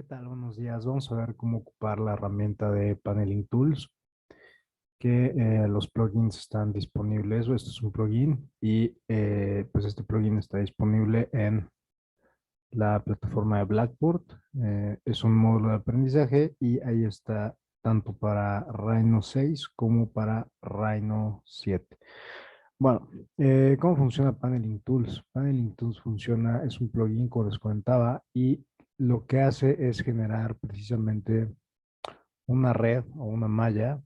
¿Qué tal? Buenos días. Vamos a ver cómo ocupar la herramienta de Paneling Tools, que los plugins están disponibles. Esto es un plugin y pues este plugin está disponible en la plataforma de Blackboard. Es un módulo de aprendizaje y ahí está tanto para Rhino 6 como para Rhino 7. Bueno, ¿cómo funciona Paneling Tools? Paneling Tools funciona, es un plugin, como les comentaba, y lo que hace es generar precisamente una red o una malla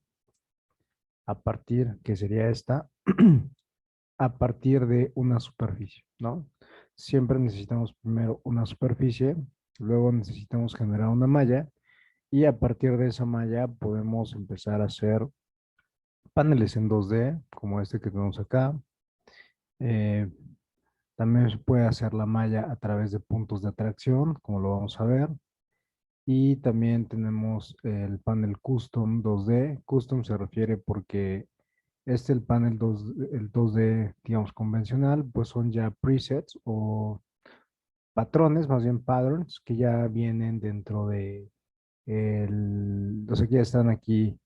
a partir, que sería esta, a partir de una superficie, ¿no? Siempre necesitamos primero una superficie, luego necesitamos generar una malla y a partir de esa malla podemos empezar a hacer paneles en 2D, como este que tenemos acá. Eh, También se puede hacer la malla a través de puntos de atracción, como lo vamos a ver. Y también tenemos el panel Custom 2D. Custom se refiere porque el panel el 2D, digamos, convencional, pues son ya presets o patrones, más bien patterns, que ya vienen dentro de o sea, que ya están aquí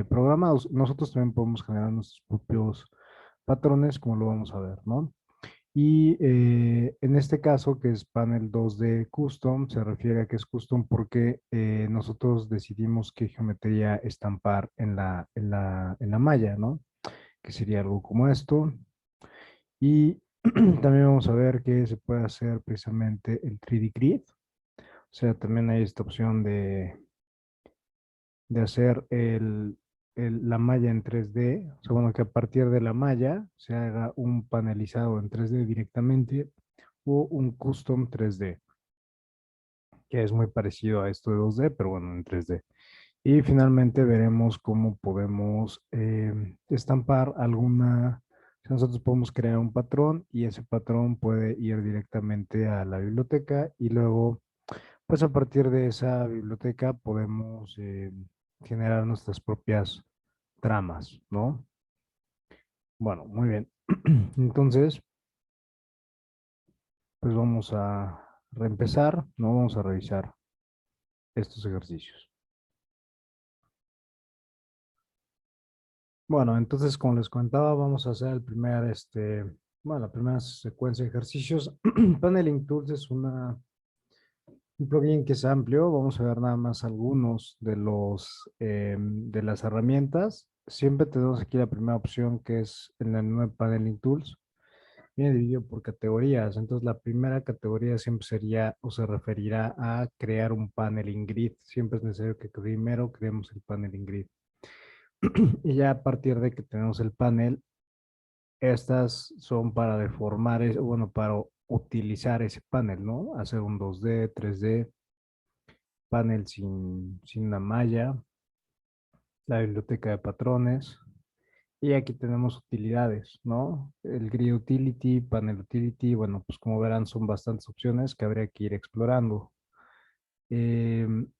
programados. Nosotros también podemos generar nuestros propios patrones, como lo vamos a ver, ¿no? Y en este caso, que es panel 2D Custom, se refiere a que es custom porque nosotros decidimos qué geometría estampar en la malla, ¿no? Que sería algo como esto. Y también vamos a ver que se puede hacer precisamente el 3D Grid. O sea, también hay esta opción de hacer la malla en 3D. O sea, bueno, que a partir de la malla se haga un panelizado en 3D directamente o un custom 3D, que es muy parecido a esto de 2D, pero bueno, en 3D. Y finalmente veremos cómo podemos estampar alguna, si nosotros podemos crear un patrón y ese patrón puede ir directamente a la biblioteca y luego, pues a partir de esa biblioteca podemos generar nuestras propias tramas, ¿no? Bueno, muy bien. Entonces, pues vamos a reempezar, ¿no? Vamos a revisar estos ejercicios. Bueno, entonces, como les contaba, vamos a hacer bueno, la primera secuencia de ejercicios. Paneling Tools es un plugin que es amplio. Vamos a ver nada más algunos de de las herramientas. Siempre tenemos aquí la primera opción que es en el menú de Paneling Tools. Viene dividido por categorías. Entonces, la primera categoría siempre sería o se referirá a crear un paneling grid. Siempre es necesario que primero creemos el paneling grid. Y ya a partir de que tenemos el panel, estas son para deformar, bueno, para utilizar ese panel, ¿no? Hacer un 2D, 3D, panel sin una malla, la biblioteca de patrones. Y aquí tenemos utilidades, ¿no? El Grid Utility, Panel Utility, bueno, pues como verán son bastantes opciones que habría que ir explorando. Em,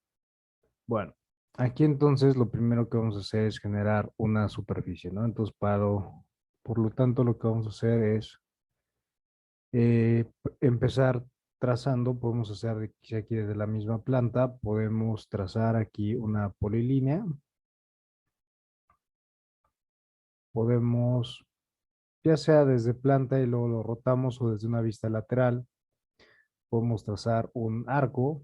bueno, aquí entonces lo primero que vamos a hacer es generar una superficie, ¿no? Entonces, por lo tanto, lo que vamos a hacer es empezar trazando, podemos hacer aquí desde la misma planta, podemos trazar aquí una polilínea, podemos, ya sea desde planta y luego lo rotamos o desde una vista lateral, podemos trazar un arco,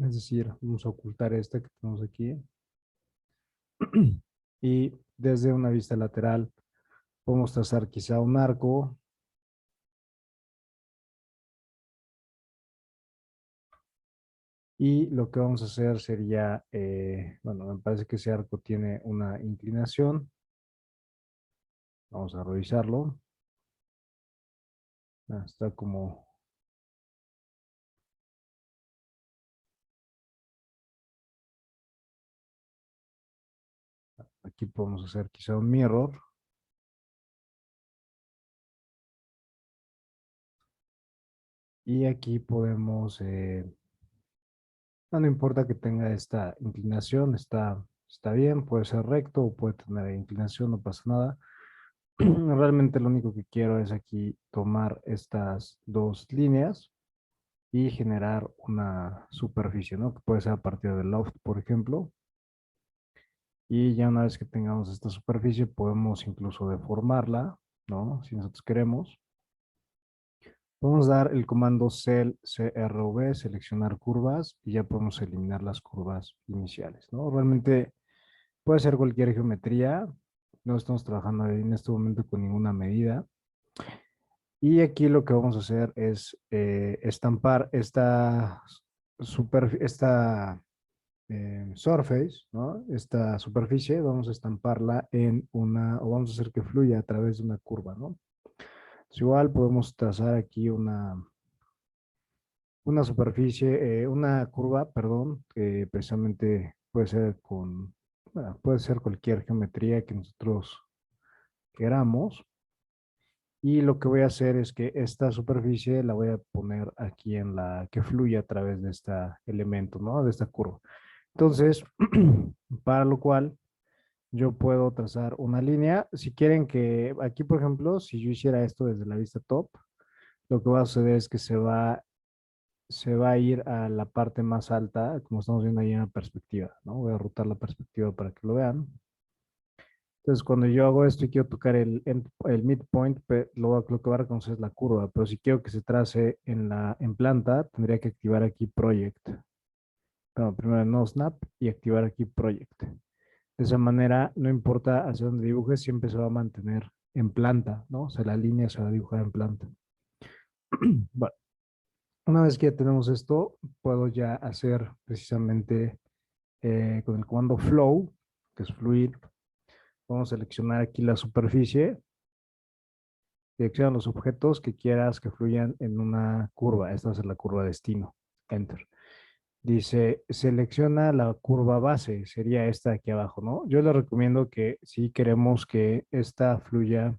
es decir, vamos a ocultar este que tenemos aquí, y desde una vista lateral podemos trazar quizá un arco, y lo que vamos a hacer sería, bueno, me parece que ese arco tiene una inclinación, vamos a revisarlo. Está como, aquí podemos hacer quizá un mirror. Y aquí podemos, no importa que tenga esta inclinación, está bien, puede ser recto o puede tener inclinación, no pasa nada. Realmente lo único que quiero es aquí tomar estas dos líneas y generar una superficie, ¿no? Que puede ser a partir del loft, por ejemplo. Y ya una vez que tengamos esta superficie, podemos incluso deformarla, ¿no? Si nosotros queremos. Podemos dar el comando cel CRV, seleccionar curvas, y ya podemos eliminar las curvas iniciales, ¿no? Realmente puede ser cualquier geometría. No estamos trabajando en este momento con ninguna medida. Y aquí lo que vamos a hacer es estampar esta surface, ¿no? Esta superficie, vamos a estamparla en o vamos a hacer que fluya a través de una curva, ¿no? Entonces, igual podemos trazar aquí una superficie, una curva, perdón, que precisamente puede ser bueno, puede ser cualquier geometría que nosotros queramos. Y lo que voy a hacer es que esta superficie la voy a poner aquí que fluye a través de este elemento, ¿no? De esta curva. Entonces, para lo cual yo puedo trazar una línea. Si quieren que, aquí por ejemplo, si yo hiciera esto desde la vista top, lo que va a suceder es que se va a ir a la parte más alta, como estamos viendo ahí en la perspectiva, ¿no? Voy a rotar la perspectiva para que lo vean. Entonces, cuando yo hago esto y quiero tocar el midpoint, lo que va a reconocer es la curva, pero si quiero que se trace en planta, tendría que activar aquí Project. Bueno, primero no Snap y activar aquí Project. De esa manera, no importa hacia dónde dibujes, siempre se va a mantener en planta, ¿no? O sea, la línea se va a dibujar en planta. Bueno, una vez que ya tenemos esto, puedo ya hacer precisamente con el comando Flow, que es fluir. Vamos a seleccionar aquí la superficie. Selecciona los objetos que quieras que fluyan en una curva. Esta va a ser la curva destino. Enter. Dice, selecciona la curva base. Sería esta de aquí abajo, ¿no? Yo le recomiendo que si queremos que esta fluya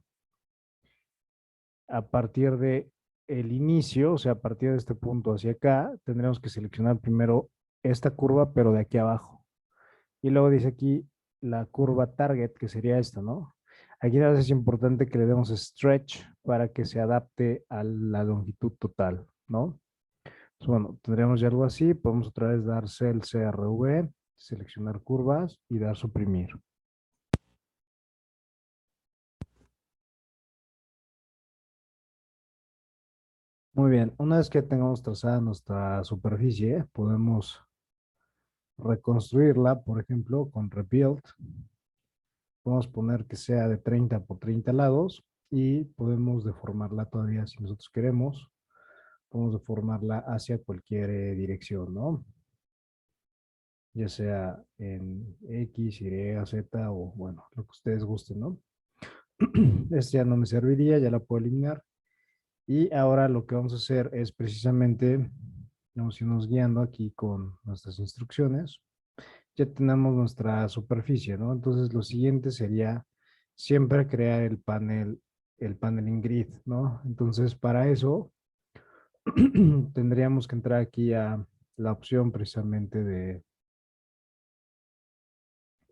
a partir de el inicio, o sea, a partir de este punto hacia acá, tendremos que seleccionar primero esta curva, pero de aquí abajo. Y luego dice aquí la curva target, que sería esta, ¿no? Aquí nada más es importante que le demos stretch para que se adapte a la longitud total, ¿no? Pues bueno, tendríamos ya algo así. Podemos otra vez dar cel CRV, seleccionar curvas y dar suprimir. Muy bien, una vez que tengamos trazada nuestra superficie, podemos reconstruirla, por ejemplo, con Rebuild. Podemos poner que sea de 30 por 30 lados y podemos deformarla todavía si nosotros queremos. Podemos deformarla hacia cualquier dirección, ¿no? Ya sea en X, Y, Z o bueno, lo que ustedes gusten, ¿no? Este ya no me serviría, ya la puedo eliminar. Y ahora lo que vamos a hacer es precisamente, vamos a irnos guiando aquí con nuestras instrucciones. Ya tenemos nuestra superficie, ¿no? Entonces lo siguiente sería siempre crear el paneling grid, ¿no? Entonces para eso tendríamos que entrar aquí a la opción precisamente de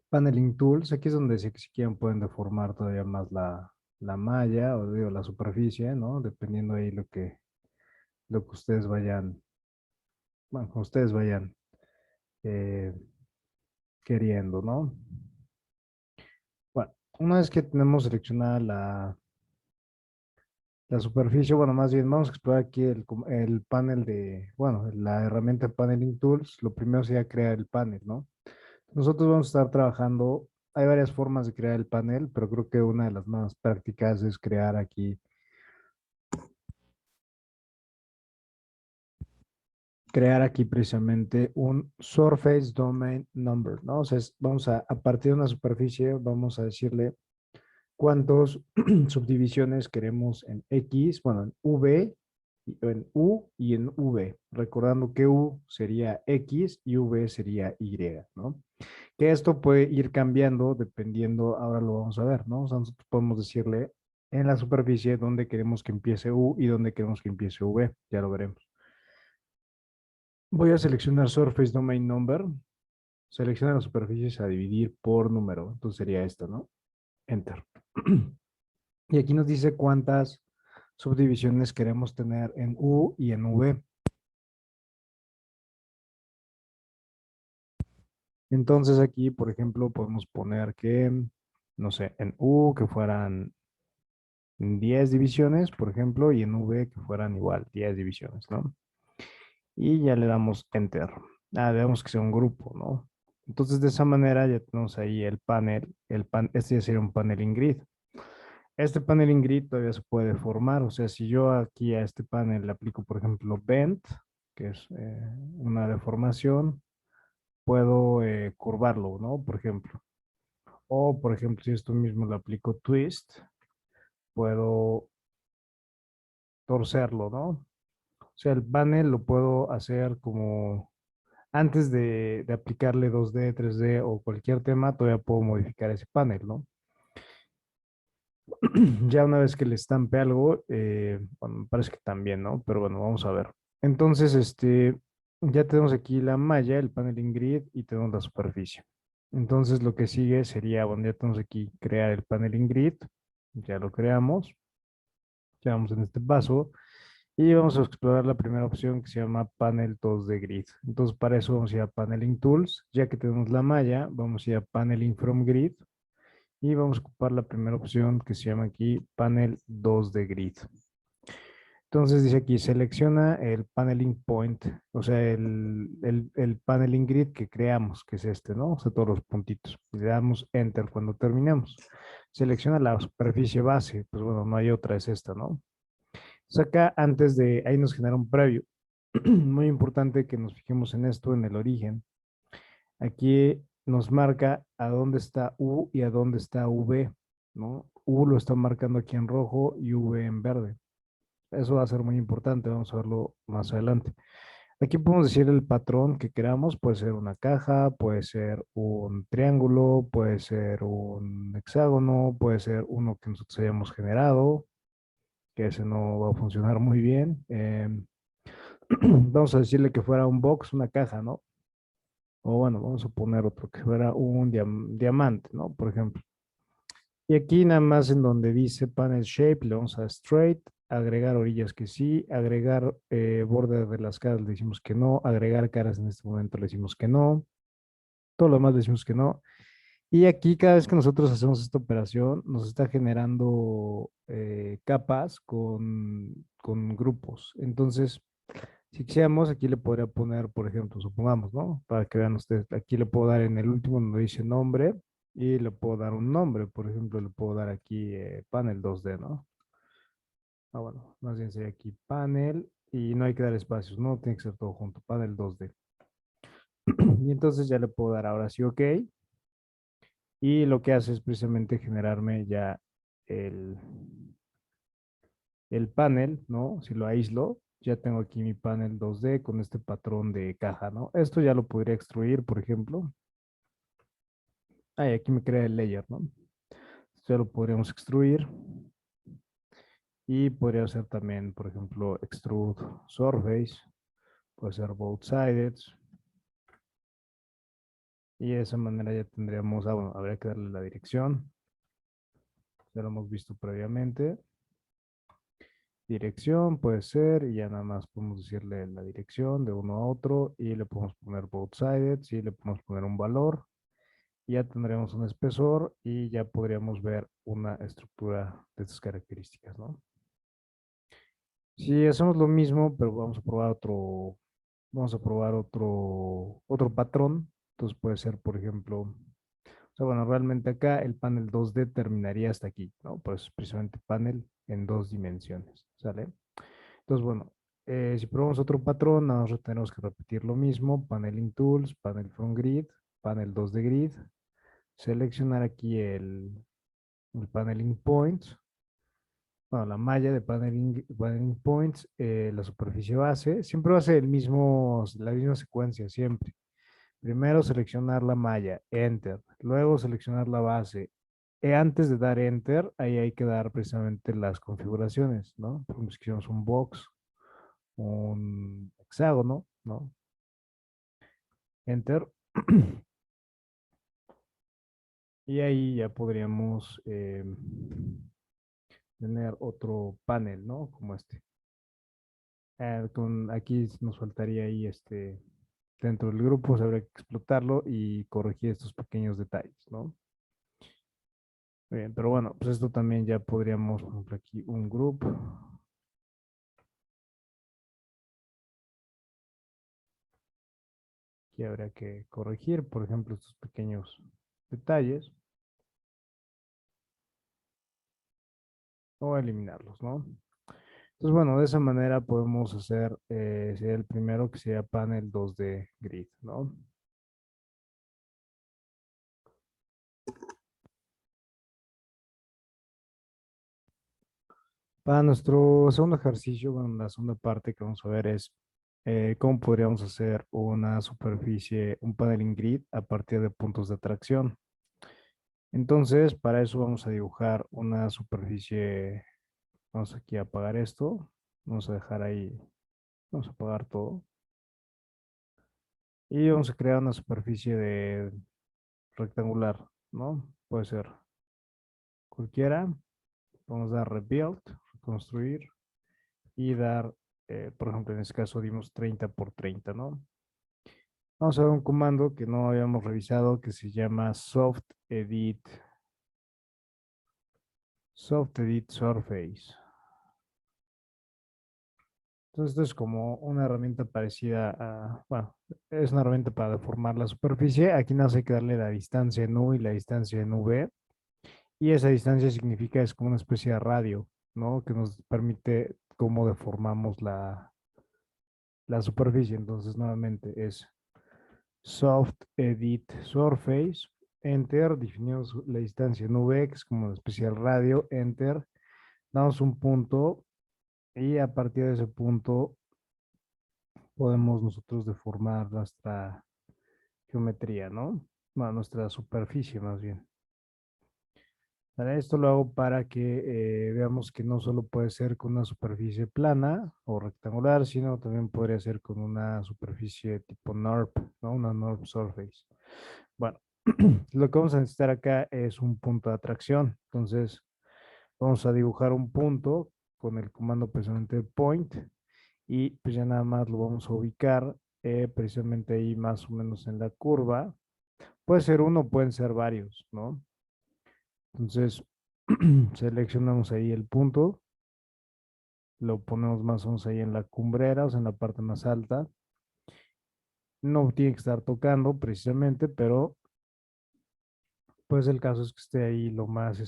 paneling tools. Aquí es donde si quieren pueden deformar todavía más la malla o digo, la superficie, ¿no? Dependiendo ahí lo que ustedes vayan, bueno, ustedes vayan eh, queriendo, ¿no? Bueno, una vez que tenemos seleccionada la superficie, bueno, más bien vamos a explorar aquí el panel bueno, la herramienta Paneling Tools. Lo primero sería crear el panel, ¿no? Nosotros vamos a estar trabajando, hay varias formas de crear el panel, pero creo que una de las más prácticas es crear aquí precisamente un Surface Domain Number, ¿no? O sea, vamos a partir de una superficie, vamos a decirle cuántos subdivisiones queremos en X, bueno, en V, en U y en V, recordando que U sería X y V sería Y, ¿no? Que esto puede ir cambiando dependiendo, ahora lo vamos a ver, ¿no? O sea, nosotros podemos decirle en la superficie dónde queremos que empiece U y dónde queremos que empiece V, ya lo veremos. Voy a seleccionar Surface Domain Number, selecciona las superficies a dividir por número, entonces sería esto, ¿no? Enter. Y aquí nos dice cuántas subdivisiones queremos tener en U y en V. Entonces aquí, por ejemplo, podemos poner que, no sé, en U que fueran 10 divisiones, por ejemplo, y en V que fueran igual 10 divisiones, ¿no? Y ya le damos Enter. Ah, le damos que sea un grupo, ¿no? Entonces de esa manera ya tenemos ahí el panel, este ya sería un panel in grid. Este panel in grid todavía se puede formar, o sea, si yo aquí a este panel le aplico, por ejemplo, Bend, que es una deformación, puedo curvarlo, ¿no? Por ejemplo. O, por ejemplo, si esto mismo le aplico Twist, puedo torcerlo, ¿no? O sea, el panel lo puedo hacer como antes de aplicarle 2D, 3D o cualquier tema, todavía puedo modificar ese panel, ¿no? Ya una vez que le estampe algo, bueno, me parece que también, ¿no? Pero bueno, vamos a ver. Entonces, ya tenemos aquí la malla, el panel in grid y tenemos la superficie. Entonces, lo que sigue sería, bueno, ya tenemos aquí crear el panel in grid, ya lo creamos, ya vamos en este paso y vamos a explorar la primera opción que se llama panel 2D grid. Entonces, para eso vamos a ir a Paneling Tools, ya que tenemos la malla, vamos a ir a Paneling from Grid y vamos a ocupar la primera opción que se llama aquí Panel 2D Grid. Entonces dice aquí, selecciona el paneling point, o sea, el paneling grid que creamos, que es este, ¿no? O sea, todos los puntitos. Le damos Enter cuando terminamos. Selecciona la superficie base, pues bueno, no hay otra, es esta, ¿no? Entonces acá, antes de, ahí nos genera un preview. Muy importante que nos fijemos en esto, en el origen. Aquí nos marca a dónde está U y a dónde está V, ¿no? U lo está marcando aquí en rojo y V en verde. Eso va a ser muy importante, vamos a verlo más adelante. Aquí podemos decir el patrón que queramos, puede ser una caja, puede ser un triángulo, puede ser un hexágono, puede ser uno que nosotros hayamos generado, que ese no va a funcionar muy bien. Vamos a decirle que fuera un box, una caja, ¿no? O bueno, vamos a poner otro que fuera un diamante, ¿no? Por ejemplo. Y aquí nada más en donde dice Panel Shape, le vamos a Straight, agregar orillas que sí, agregar borde de las caras le decimos que no, agregar caras en este momento le decimos que no, todo lo demás le decimos que no. Y aquí cada vez que nosotros hacemos esta operación, nos está generando capas con grupos. Entonces, si quisiéramos, aquí le podría poner, por ejemplo, supongamos, ¿no? Para que vean ustedes, aquí le puedo dar en el último donde dice nombre y le puedo dar un nombre. Por ejemplo, le puedo dar aquí panel 2D, ¿no? Ah, bueno, más bien sería aquí panel y no hay que dar espacios, ¿no? Tiene que ser todo junto, panel 2D. Y entonces ya le puedo dar ahora sí OK. Y lo que hace es precisamente generarme ya el, el panel, ¿no? Si lo aíslo, ya tengo aquí mi panel 2D con este patrón de caja, ¿no? Esto ya lo podría extruir, por ejemplo. Ah, y aquí me crea el layer, ¿no? Ya lo podríamos extruir. Y podría ser también, por ejemplo, extrude surface. Puede ser both sides. Y de esa manera ya tendríamos, ah, bueno, habría que darle la dirección. Ya lo hemos visto previamente. Dirección puede ser, y ya nada más podemos decirle la dirección de uno a otro, y le podemos poner both sides, y le podemos poner un valor, y ya tendremos un espesor, y ya podríamos ver una estructura de estas características, ¿no? Si hacemos lo mismo, pero vamos a probar otro patrón, entonces puede ser, por ejemplo, o sea, bueno, realmente acá el panel 2D terminaría hasta aquí, ¿no? Pues precisamente panel en dos dimensiones, ¿sale? Entonces, bueno, si probamos otro patrón, nosotros tenemos que repetir lo mismo, Paneling Tools, Panel from Grid, Panel 2 de Grid, seleccionar aquí el Paneling Points, bueno, la malla de paneling Points, la superficie base, siempre va a ser la misma secuencia, siempre. Primero seleccionar la malla, Enter, luego seleccionar la base. Antes de dar Enter, ahí hay que dar precisamente las configuraciones, ¿no? Por ejemplo, si queremos un box, un hexágono, ¿no? Enter. Y ahí ya podríamos tener otro panel, ¿no? Como este. Aquí nos faltaría ahí dentro del grupo, pues, habría que explotarlo y corregir estos pequeños detalles, ¿no? Muy bien, pero bueno, pues esto también ya podríamos, por ejemplo, aquí un grupo que habría que corregir, por ejemplo, estos pequeños detalles o eliminarlos, ¿no? Entonces, bueno, de esa manera podemos hacer, sería el primero que sería panel 2D grid, ¿no? Para nuestro segundo ejercicio, bueno, la segunda parte que vamos a ver es cómo podríamos hacer una superficie, un paneling grid a partir de puntos de atracción. Entonces, para eso vamos a dibujar una superficie. Vamos aquí a apagar esto. Vamos a dejar ahí, vamos a apagar todo. Y vamos a crear una superficie de rectangular, ¿no? Puede ser cualquiera. Vamos a dar rebuild, reconstruir y dar, por ejemplo, en este caso dimos 30 por 30, ¿no? Vamos a ver un comando que no habíamos revisado que se llama soft edit surface. Entonces, esto es como una herramienta parecida a, bueno, es una herramienta para deformar la superficie. Aquí no hay que darle la distancia en U y la distancia en V. Y esa distancia significa, es como una especie de radio, ¿no? Que nos permite cómo deformamos la superficie. Entonces, nuevamente es soft edit surface, enter, definimos la distancia en V, que es como una especie de radio, enter, damos un punto y a partir de ese punto podemos nosotros deformar nuestra geometría, ¿no? Bueno, nuestra superficie más bien. Para esto lo hago para que veamos que no solo puede ser con una superficie plana o rectangular, sino también podría ser con una superficie tipo NURB, ¿no? Una NURB surface. Bueno, lo que vamos a necesitar acá es un punto de atracción. Entonces, vamos a dibujar un punto con el comando precisamente point y pues ya nada más lo vamos a ubicar precisamente ahí más o menos en la curva. Puede ser uno, pueden ser varios, ¿no? Entonces, seleccionamos ahí el punto, lo ponemos más o menos ahí en la cumbrera, o sea, en la parte más alta. No tiene que estar tocando precisamente, pero pues el caso es que esté ahí lo más,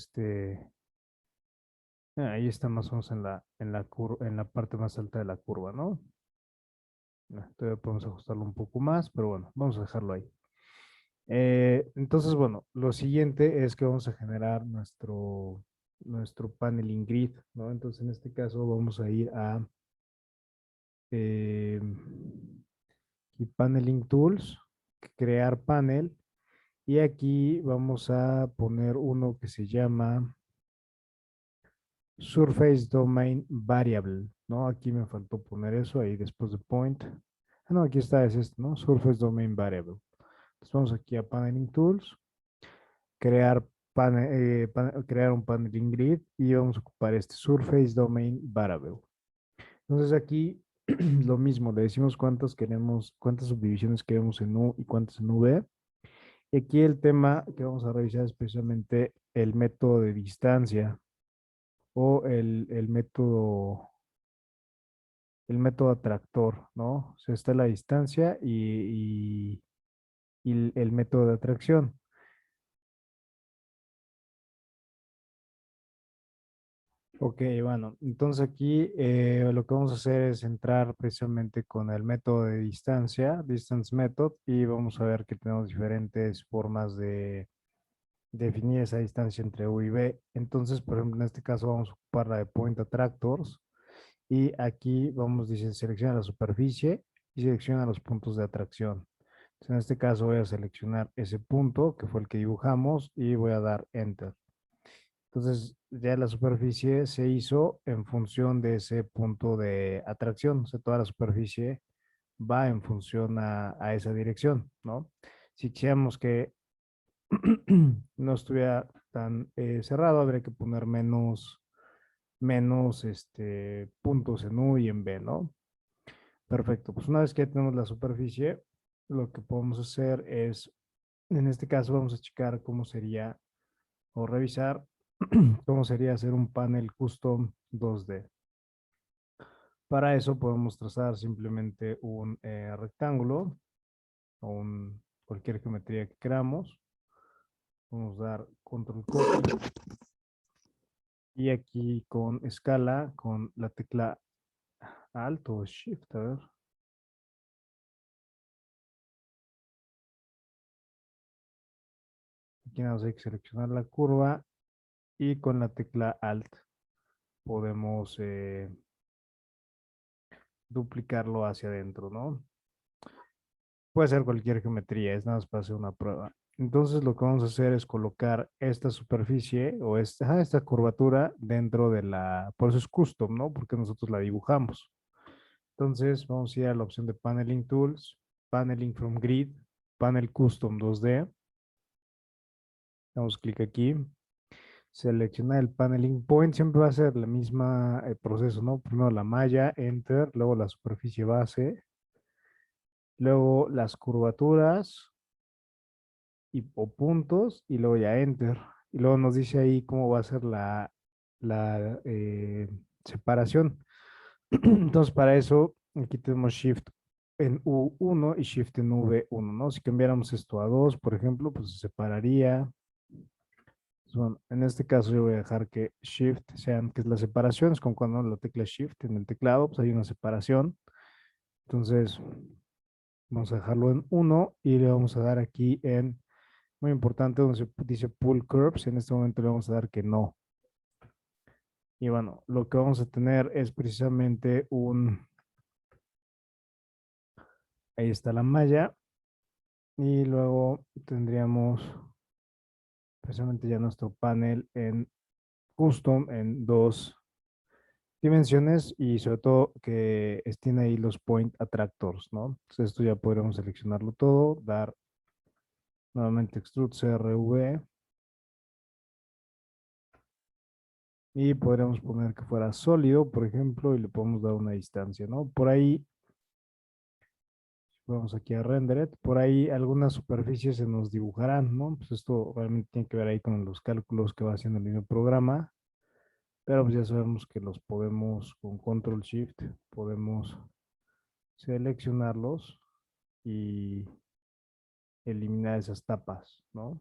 ahí está más o menos en la parte más alta de la curva, ¿no? Todavía podemos ajustarlo un poco más, pero bueno, vamos a dejarlo ahí. Entonces, bueno, lo siguiente es que vamos a generar nuestro paneling grid, ¿no? Entonces, en este caso vamos a ir a eh, y paneling tools, crear panel, y aquí vamos a poner uno que se llama surface domain variable, ¿no? Aquí me faltó poner eso ahí después de point. Ah, no, aquí está, es este, ¿no? Surface domain variable. Entonces vamos aquí a paneling tools, crear, crear un paneling grid y vamos a ocupar este surface domain variable. Entonces aquí lo mismo, le decimos cuántas queremos, cuántas subdivisiones queremos en U y cuántas en V. Y aquí el tema que vamos a revisar es precisamente el método de distancia o el método atractor, ¿no? O sea, está la distancia y el método de atracción. Ok, bueno, entonces aquí lo que vamos a hacer es entrar precisamente con el método de distancia, distance method, y vamos a ver que tenemos diferentes formas de definir esa distancia entre U y V. Entonces, por ejemplo, en este caso vamos a ocupar la de point attractors y aquí vamos, dice, selecciona la superficie y selecciona los puntos de atracción. Entonces, en este caso voy a seleccionar ese punto que fue el que dibujamos y voy a dar enter. Entonces, ya la superficie se hizo en función de ese punto de atracción. O sea, toda la superficie va en función a esa dirección, ¿no? Si quisiéramos que no estuviera tan cerrado, habría que poner menos puntos en U y en V, ¿no? Perfecto, pues una vez que ya tenemos la superficie, lo que podemos hacer es, en este caso vamos a checar cómo sería o revisar cómo sería hacer un panel custom 2D. Para eso podemos trazar simplemente un rectángulo o cualquier geometría que queramos. Vamos a dar control copy y aquí con escala, con la tecla alt o shift, a ver. Aquí nada más hay que seleccionar la curva y con la tecla alt podemos duplicarlo hacia adentro, ¿no? Puede ser cualquier geometría, es nada más para hacer una prueba. Entonces lo que vamos a hacer es colocar esta superficie o esta curvatura dentro de la, por eso es custom, ¿no? Porque nosotros la dibujamos. Entonces vamos a ir a la opción de Paneling Tools, Paneling from Grid, Panel Custom 2D. Damos clic aquí. Seleccionar el Paneling Point, siempre va a ser la misma proceso, ¿no? Primero la malla, Enter, luego la superficie base, luego las curvaturas o puntos y luego ya Enter. Y luego nos dice ahí cómo va a ser la separación. Entonces, para eso, aquí tenemos Shift en U1 y Shift en V1, ¿no? Si cambiáramos esto a 2, por ejemplo, pues se separaría. Bueno, en este caso yo voy a dejar que Shift sean, que es la separación, es como cuando la tecla Shift en el teclado, pues hay una separación. Entonces, vamos a dejarlo en 1 y le vamos a dar aquí en, muy importante, donde se dice Pull Curves, en este momento le vamos a dar que no. Y bueno, lo que vamos a tener es precisamente ahí está la malla, y luego tendríamos precisamente ya nuestro panel en custom en 2 dimensiones y sobre todo que tiene ahí los point attractors, ¿no? Entonces esto ya podremos seleccionarlo todo, dar nuevamente extrude CRV y podríamos poner que fuera sólido, por ejemplo, y le podemos dar una distancia, ¿no? Por ahí, vamos aquí a Rendered, por ahí algunas superficies se nos dibujarán, ¿no? Pues esto realmente tiene que ver ahí con los cálculos que va haciendo el mismo programa, pero pues ya sabemos que los podemos con Control Shift, podemos seleccionarlos y eliminar esas tapas, ¿no?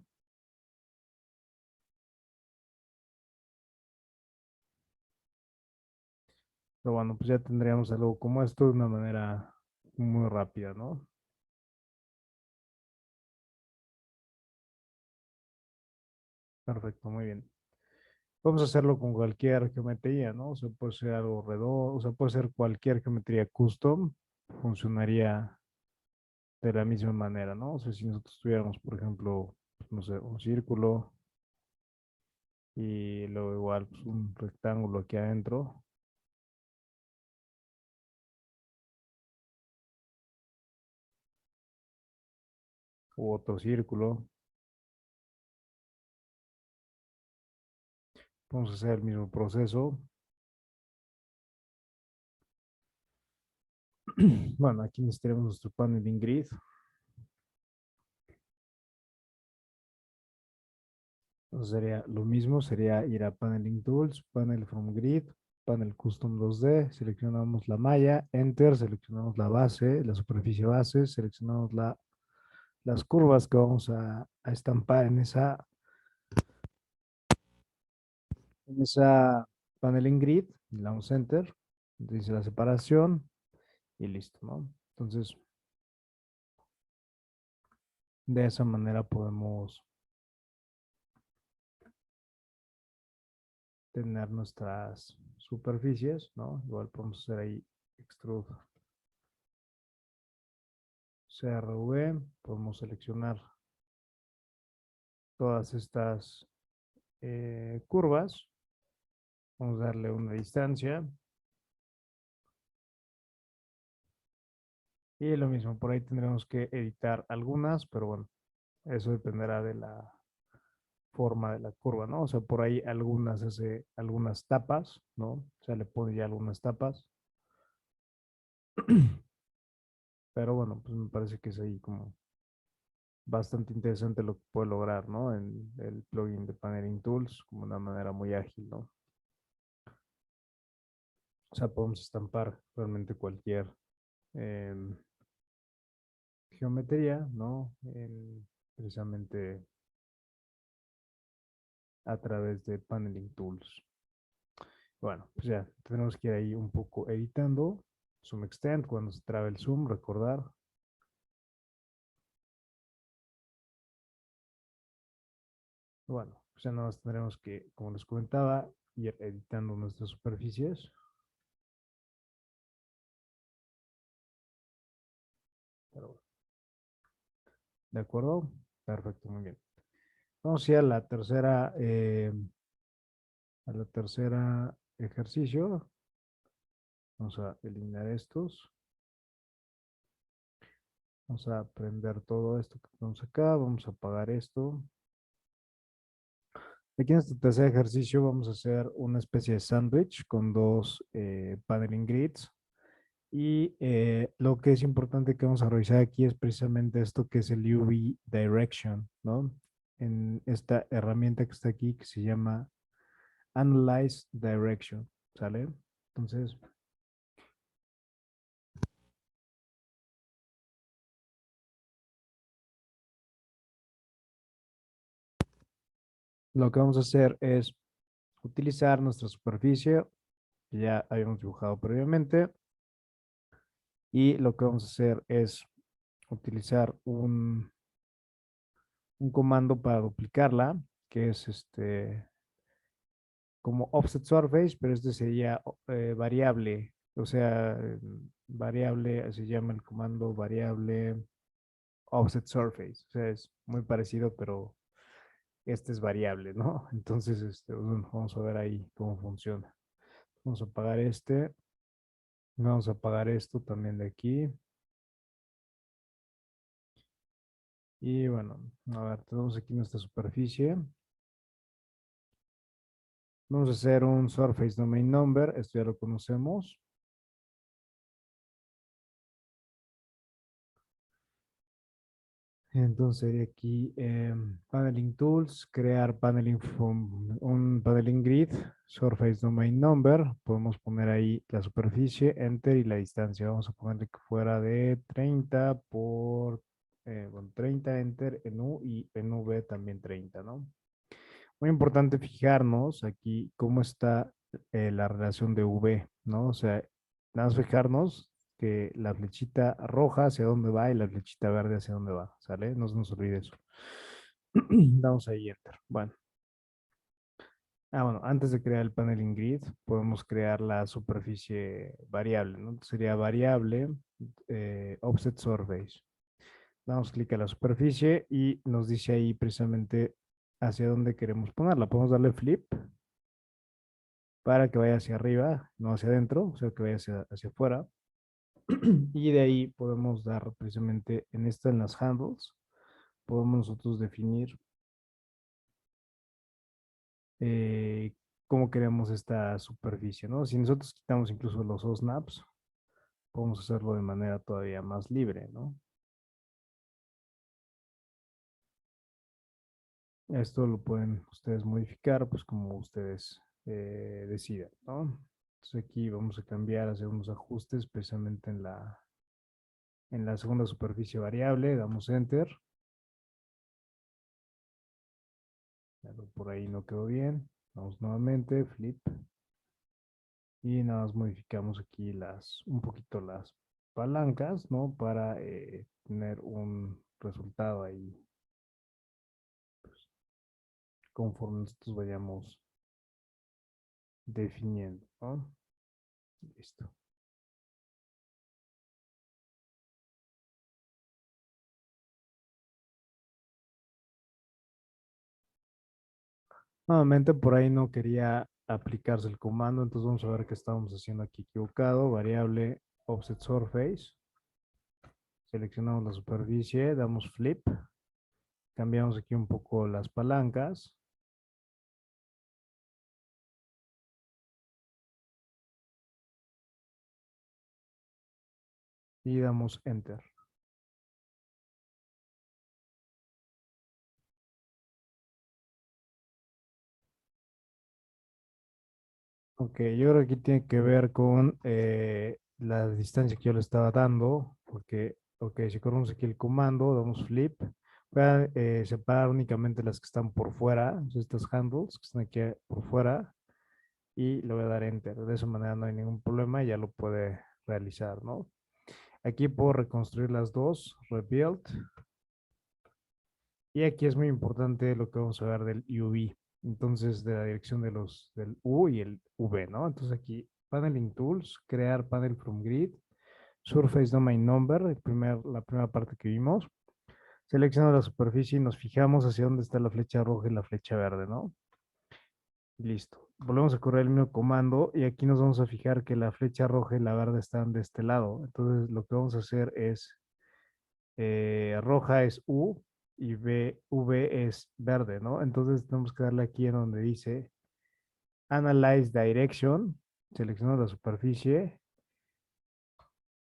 Pero bueno, pues ya tendríamos algo como esto de una manera muy rápida, ¿no? Perfecto, muy bien. Vamos a hacerlo con cualquier geometría, ¿no? O sea, puede ser algo redondo, o sea, puede ser cualquier geometría custom, funcionaría de la misma manera, ¿no? O sea, si nosotros tuviéramos, por ejemplo, no sé, un círculo y luego igual pues, un rectángulo aquí adentro, u otro círculo, vamos a hacer el mismo proceso. Bueno, aquí necesitaremos nuestro panel in grid. Entonces sería lo mismo, sería ir a Paneling Tools, Panel from Grid, Panel Custom 2D, seleccionamos la malla, Enter, seleccionamos la base, la superficie base, seleccionamos las curvas que vamos a estampar en esa Paneling Grid, le damos Enter, dice la separación y listo, ¿no? Entonces, de esa manera podemos tener nuestras superficies, ¿no? Igual podemos hacer ahí Extrude CRV, podemos seleccionar todas estas curvas, vamos a darle una distancia y lo mismo, por ahí tendremos que editar algunas, pero bueno, eso dependerá de la forma de la curva, ¿no? O sea, por ahí algunas hace algunas tapas, ¿no? O sea, le pone ya algunas tapas Pero bueno, pues me parece que es ahí como bastante interesante lo que puede lograr, ¿no? En el plugin de Paneling Tools, como una manera muy ágil, ¿no? O sea, podemos estampar realmente cualquier em, geometría, ¿no? Precisamente a través de Paneling Tools. Bueno, pues ya tenemos que ir ahí un poco editando. Zoom Extend, cuando se trabe el zoom, recordar. Bueno, pues ya nada más tendremos que, como les comentaba, ir editando nuestras superficies. Pero bueno, ¿de acuerdo? Perfecto, muy bien. Vamos a ir a la tercera ejercicio. Vamos a eliminar estos. Vamos a prender todo esto que tenemos acá. Vamos a apagar esto. Aquí en este tercer ejercicio vamos a hacer una especie de sándwich con dos paneling grids. Y lo que es importante que vamos a revisar aquí es precisamente esto que es el UV Direction, ¿no? En esta herramienta que está aquí que se llama Analyze Direction, ¿sale? Entonces, lo que vamos a hacer es utilizar nuestra superficie que ya habíamos dibujado previamente y lo que vamos a hacer es utilizar un comando para duplicarla, que es como offset surface, pero este sería variable, o sea, variable, se llama el comando variable offset surface, o sea, es muy parecido, pero este es variable, ¿no? Entonces, bueno, vamos a ver ahí cómo funciona. Vamos a apagar este, vamos a apagar esto también de aquí. Y bueno, a ver, tenemos aquí nuestra superficie. Vamos a hacer un surface domain number, esto ya lo conocemos. Entonces sería aquí Paneling Tools, crear paneling from un paneling grid, Surface Domain Number. Podemos poner ahí la superficie, Enter y la distancia. Vamos a ponerle que fuera de 30 por, bueno, 30 Enter en U y en V también 30, ¿no? Muy importante fijarnos aquí cómo está la relación de V, ¿no? O sea, nada más fijarnos que la flechita roja hacia dónde va y la flechita verde hacia dónde va, ¿sale? No se nos olvide eso. Damos ahí Enter. Bueno. Bueno, antes de crear el paneling grid, podemos crear la superficie variable, ¿no? Sería variable offset surface. Damos clic a la superficie y nos dice ahí precisamente hacia dónde queremos ponerla. Podemos darle flip para que vaya hacia arriba, no hacia adentro, o sea, que vaya hacia afuera. Y de ahí podemos dar precisamente en las handles, podemos nosotros definir eh, cómo queremos esta superficie, ¿no? Si nosotros quitamos incluso los snaps, podemos hacerlo de manera todavía más libre, ¿no? Esto lo pueden ustedes modificar, pues como ustedes decidan, ¿no? Entonces aquí vamos a cambiar, hacer unos ajustes precisamente en la segunda superficie variable, damos Enter. Por ahí no quedó bien. Vamos nuevamente, flip. Y nada más modificamos aquí un poquito las palancas, ¿no? Para tener un resultado ahí conforme nosotros vayamos definiendo, ¿no? Listo. Nuevamente por ahí no quería aplicarse el comando, entonces vamos a ver qué estamos haciendo aquí equivocado. Variable offset surface. Seleccionamos la superficie, damos flip. Cambiamos aquí un poco las palancas. y damos Enter. Ok, yo creo que aquí tiene que ver con la distancia que yo le estaba dando, porque, ok, si corremos aquí el comando, damos flip, voy a separar únicamente las que están por fuera, estas handles que están aquí por fuera, y le voy a dar enter. De esa manera no hay ningún problema y ya lo puede realizar, ¿no? Aquí puedo reconstruir las dos, rebuild, y aquí es muy importante lo que vamos a ver del UV, entonces de la dirección de del U y el V, ¿no? Entonces aquí, Paneling Tools, crear Panel from Grid, Surface Domain Number, la primera parte que vimos. Selecciono la superficie y nos fijamos hacia dónde está la flecha roja y la flecha verde, ¿no? Listo. Volvemos a correr el mismo comando y aquí nos vamos a fijar que la flecha roja y la verde están de este lado. Entonces lo que vamos a hacer es, roja es U y V es verde, ¿no? Entonces tenemos que darle aquí en donde dice Analyze Direction, selecciono la superficie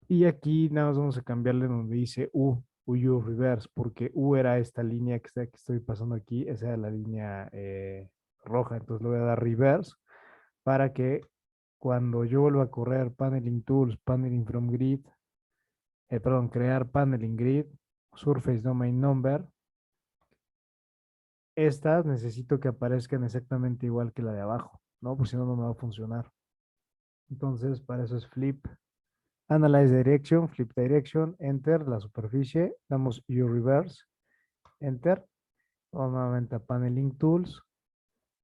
y aquí nada más vamos a cambiarle donde dice U reverse, porque U era esta línea que estoy pasando aquí, esa era la línea roja, entonces le voy a dar reverse para que cuando yo vuelva a correr Paneling Tools, Paneling from Grid, perdón, crear Paneling Grid, Surface Domain Number, estas necesito que aparezcan exactamente igual que la de abajo, ¿no? Porque si no, no me va a funcionar. Entonces, para eso es flip. Analyze Direction, Flip Direction, Enter, la superficie, damos U Reverse, Enter, vamos nuevamente a Paneling Tools,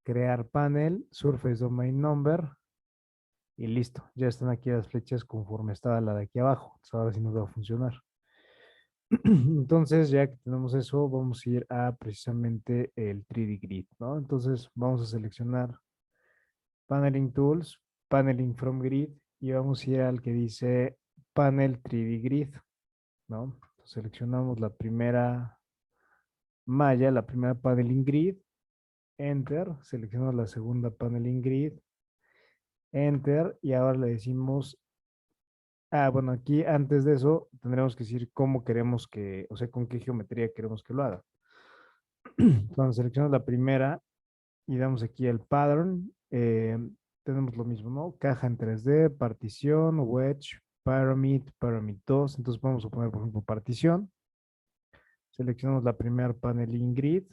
crear panel, Surface Domain Number, y listo. Ya están aquí las flechas conforme estaba la de aquí abajo. Entonces, ahora sí nos va a funcionar. Entonces, ya que tenemos eso, vamos a ir a precisamente el 3D Grid, ¿no? Entonces, vamos a seleccionar Paneling Tools, Paneling from Grid, y vamos a ir al que dice Panel 3D Grid, ¿no? Entonces, seleccionamos la primera malla, la primera Paneling Grid, Enter, seleccionamos la segunda Paneling Grid, Enter, y ahora le decimos, bueno, aquí antes de eso tendremos que decir cómo queremos que, o sea, con qué geometría queremos que lo haga. Cuando seleccionamos la primera y damos aquí el pattern, tenemos lo mismo, ¿no? Caja en 3D, partición, wedge, pyramid, pyramid 2. Entonces vamos a poner, por ejemplo, partición. Seleccionamos la primera paneling grid,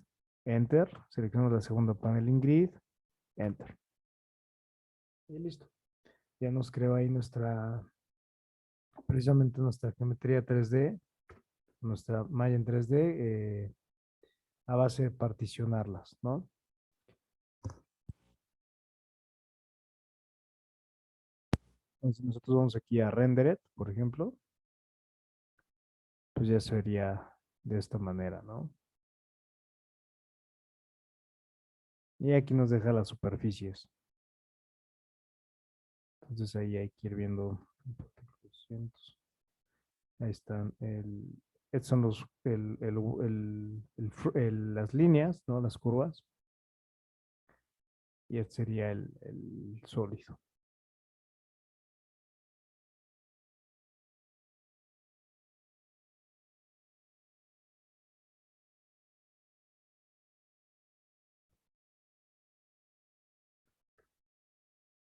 enter. Seleccionamos la segunda paneling grid, enter. Y listo. Ya nos creó ahí precisamente nuestra geometría 3D, nuestra malla en 3D, a base de particionarlas, ¿no? Entonces nosotros vamos aquí a render it, por ejemplo, pues ya sería de esta manera, ¿no? Y aquí nos deja las superficies. Entonces ahí hay que ir viendo. Ahí están. Estos son las líneas, ¿no? Las curvas. Y este sería el sólido.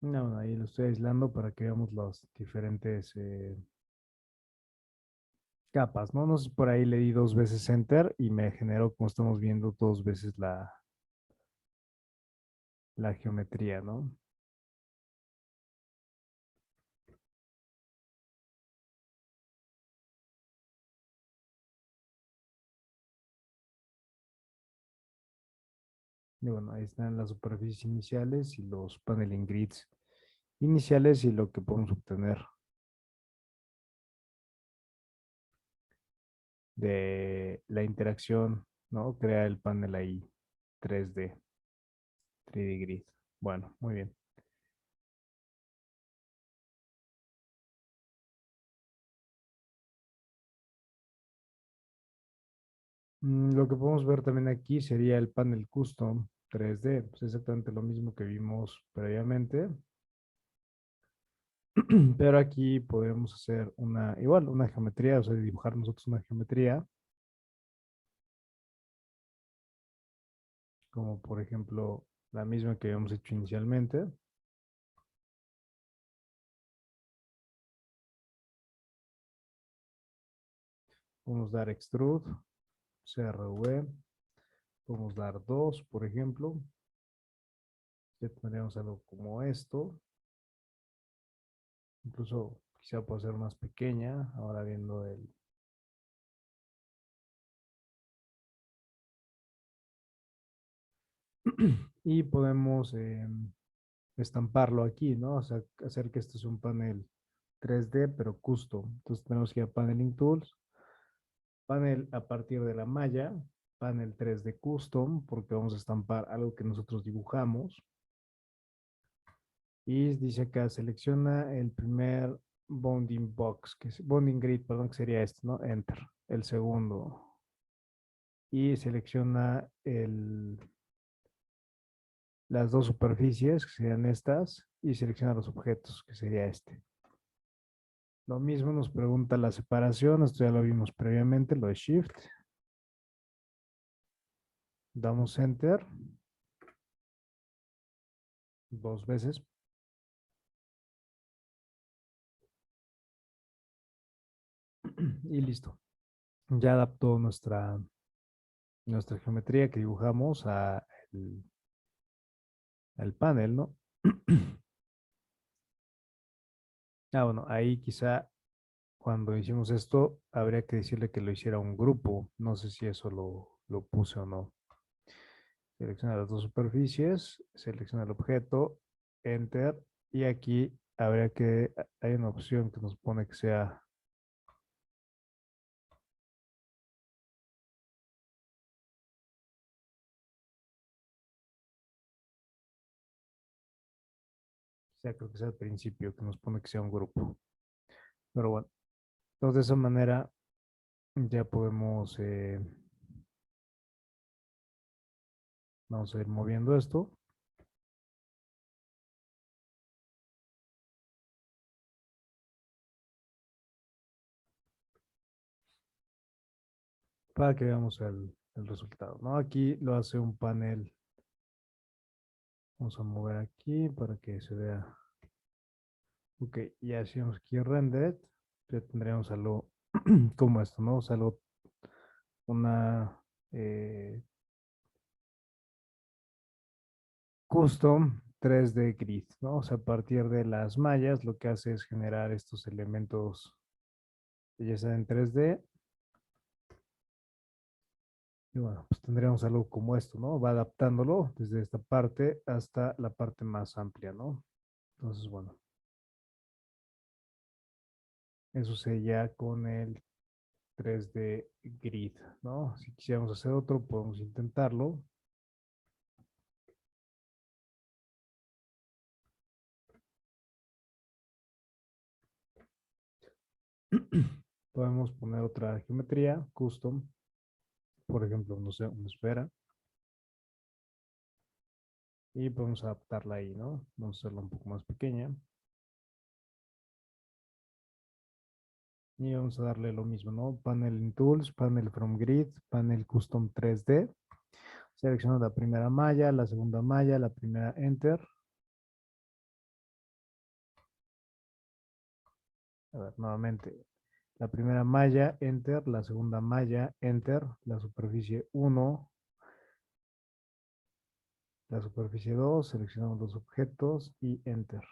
No, ahí lo estoy aislando para que veamos las diferentes capas, ¿no? No sé, por ahí le di dos veces enter y me generó, como estamos viendo, dos veces la geometría, ¿no? Y bueno, ahí están las superficies iniciales y los paneling grids iniciales y lo que podemos obtener de la interacción, ¿no? Crea el panel ahí 3D, 3D grid. Bueno, muy bien. Lo que podemos ver también aquí sería el panel custom 3D, pues exactamente lo mismo que vimos previamente. Pero aquí podemos hacer igual, una geometría, o sea, dibujar nosotros una geometría, como por ejemplo la misma que habíamos hecho inicialmente. Podemos dar extrude, CRV, podemos dar 2, por ejemplo. Ya tendríamos algo como esto. Incluso quizá puede ser más pequeña, ahora viendo el... Y podemos estamparlo aquí, ¿no? O sea, hacer que esto sea un panel 3D, pero custom. Entonces tenemos que ir a Paneling Tools, panel a partir de la malla, panel 3D Custom, porque vamos a estampar algo que nosotros dibujamos. Y dice acá, selecciona el primer bounding box, bounding grid, perdón, que sería este, ¿no? Enter. El segundo. Y selecciona las dos superficies, que serían estas, y selecciona los objetos, que sería este. Lo mismo nos pregunta la separación, esto ya lo vimos previamente, lo de Shift. Damos Enter 2 veces. Y listo. Ya adaptó nuestra geometría que dibujamos al panel, ¿no? Bueno, ahí quizá cuando hicimos esto, habría que decirle que lo hiciera un grupo. No sé si eso lo puse o no. Selecciona las dos superficies, selecciona el objeto, Enter, y aquí hay una opción que nos pone creo que sea al principio, que nos pone que sea un grupo. Pero bueno, entonces de esa manera ya podemos, vamos a ir moviendo esto para que veamos el resultado, ¿no? Aquí lo hace un panel. Vamos a mover aquí para que se vea. Ok, ya hacemos aquí rendered. Ya tendríamos algo como esto, ¿no? O sea, una eh, custom 3D grid, ¿no? O sea, a partir de las mallas lo que hace es generar estos elementos que ya sean en 3D. Y bueno, pues tendríamos algo como esto, ¿no? Va adaptándolo desde esta parte hasta la parte más amplia, ¿no? Entonces, bueno, eso sería con el 3D grid, ¿no? Si quisiéramos hacer otro, podemos intentarlo. Podemos poner otra geometría, custom, por ejemplo, no sé, una esfera, y podemos adaptarla ahí, ¿no? Vamos a hacerla un poco más pequeña. Y vamos a darle lo mismo, ¿no? Panel in Tools, Panel from Grid, Panel Custom 3D. Selecciono la primera malla, la segunda malla, la primera Enter. A ver, nuevamente. La primera malla, Enter. La segunda malla, Enter. La superficie 1, la superficie 2. Seleccionamos los objetos y Enter.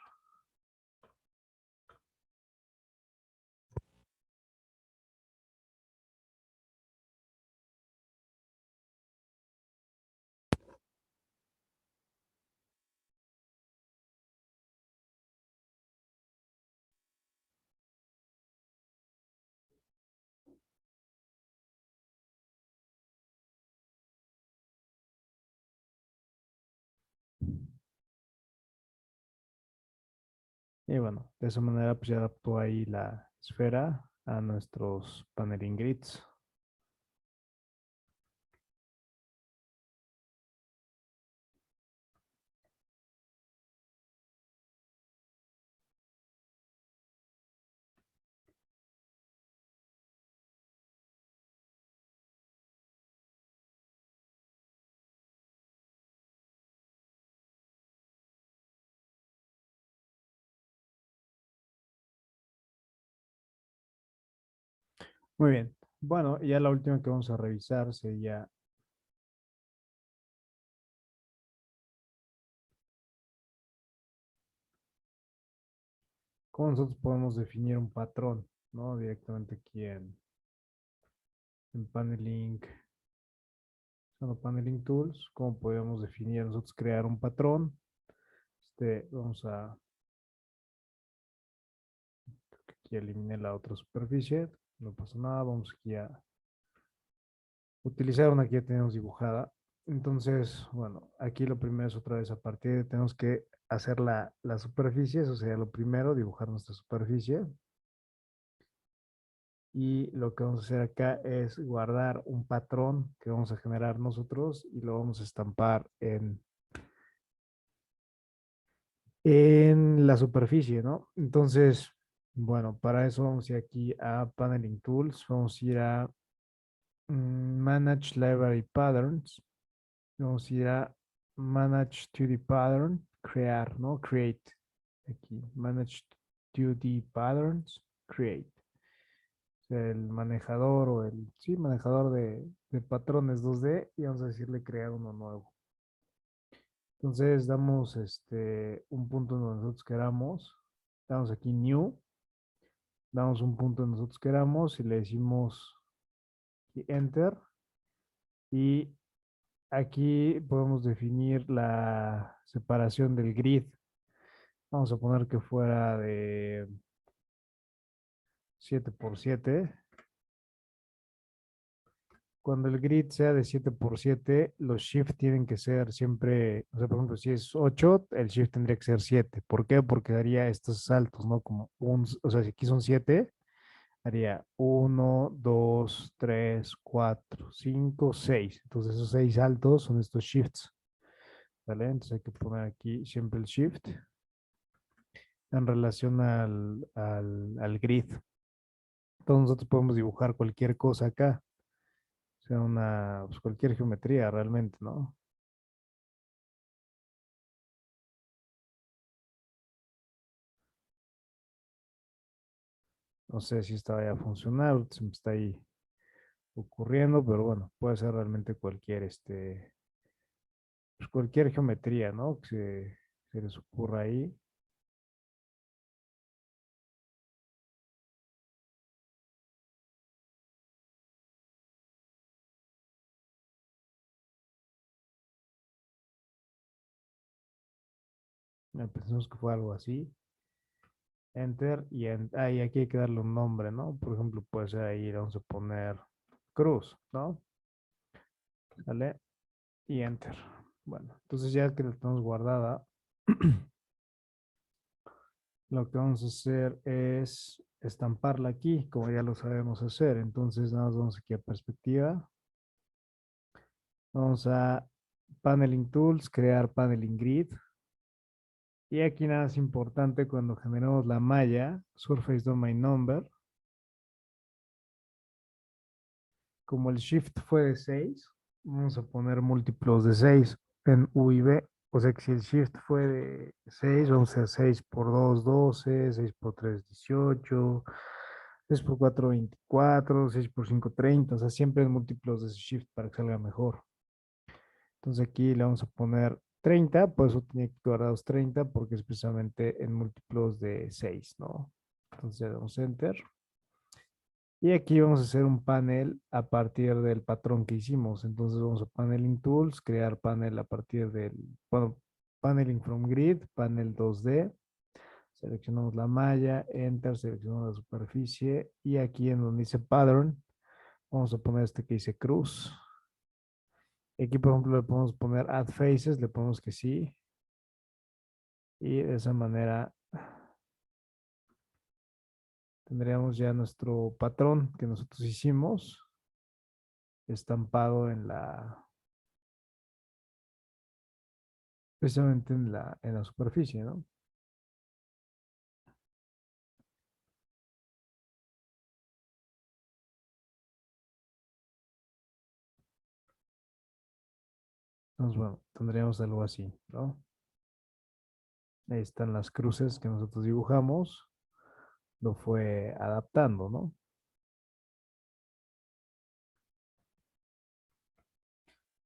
Y bueno, de esa manera pues ya adaptó ahí la esfera a nuestros paneling grids. Muy bien. Bueno, ya la última que vamos a revisar sería cómo nosotros podemos definir un patrón, ¿no? Directamente aquí en Paneling, usando Paneling Tools, cómo podemos definir nosotros crear un patrón. Vamos a, aquí eliminé la otra superficie, no pasa nada, vamos aquí a utilizar una que ya tenemos dibujada. Entonces, bueno, aquí lo primero es otra vez a partir de, tenemos que hacer la superficie, eso sería lo primero, dibujar nuestra superficie. Y lo que vamos a hacer acá es guardar un patrón que vamos a generar nosotros y lo vamos a estampar en la superficie, ¿no? Entonces, bueno, para eso vamos a ir aquí a Paneling Tools, vamos a ir a Manage Library Patterns, vamos a ir a Manage 2D Pattern, crear, ¿no? Create, aquí, Manage 2D Patterns, create. El manejador o el, sí, manejador de patrones 2D y vamos a decirle crear uno nuevo. Entonces damos un punto donde nosotros queramos, damos aquí new, damos un punto donde nosotros queramos y le decimos enter y aquí podemos definir la separación del grid. Vamos a poner que fuera de 7 por 7. Cuando el grid sea de 7 por 7, los shift tienen que ser siempre, o sea, por ejemplo, si es 8, el shift tendría que ser 7. ¿Por qué? Porque daría estos saltos, ¿no? Como o sea, si aquí son 7, haría 1, 2, 3, 4, 5, 6. Entonces esos 6 saltos son estos shifts, ¿vale? Entonces hay que poner aquí siempre el shift en relación al grid. Entonces nosotros podemos dibujar cualquier cosa acá, o sea, pues cualquier geometría realmente, ¿no? No sé si esta vaya a funcionar, se me está ahí ocurriendo, pero bueno, puede ser realmente cualquier, pues cualquier geometría, ¿no? Que se les ocurra ahí. Pensemos que fue algo así. Enter y aquí hay que darle un nombre, ¿no? Por ejemplo, puede ser ahí, vamos a poner cruz, ¿no? ¿Vale? Y enter. Bueno, entonces ya que la tenemos guardada, lo que vamos a hacer es estamparla aquí, como ya lo sabemos hacer. Entonces, nada más vamos aquí a perspectiva. Vamos a Paneling Tools, crear Paneling Grid. Y aquí nada es importante cuando generamos la malla, Surface Domain Number. Como el Shift fue de 6, vamos a poner múltiplos de 6 en U y V. O sea que si el Shift fue de 6, vamos a hacer 6 por 2, 12, 6 por 3, 18, 6 por 4, 24, 6 por 5, 30. O sea, siempre en múltiplos de ese Shift para que salga mejor. Entonces aquí le vamos a poner 30, por eso tenía que guardados 30, porque es precisamente en múltiplos de 6, ¿no? Entonces le damos Enter. Y aquí vamos a hacer un panel a partir del patrón que hicimos. Entonces vamos a Paneling Tools, crear panel a partir del, bueno, Paneling from Grid, panel 2D. Seleccionamos la malla, Enter, seleccionamos la superficie y aquí en donde dice Pattern, vamos a poner este que dice cruz. Aquí, por ejemplo, le podemos poner Add Faces, le ponemos que sí. Y de esa manera tendríamos ya nuestro patrón que nosotros hicimos estampado precisamente en la superficie, ¿no? Entonces, bueno, tendríamos algo así, ¿no? Ahí están las cruces que nosotros dibujamos, lo fue adaptando, ¿no?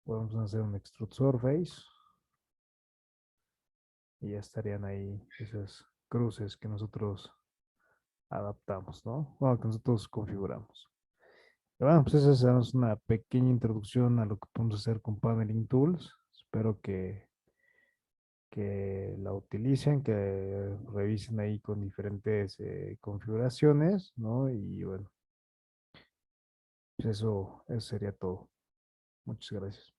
Podemos hacer un extrude surface y ya estarían ahí esas cruces que nosotros adaptamos, ¿no? Bueno, que nosotros configuramos. Bueno, pues esa es una pequeña introducción a lo que podemos hacer con Paneling Tools. Espero que la utilicen, que revisen ahí con diferentes configuraciones, ¿no? Y bueno, pues eso sería todo. Muchas gracias.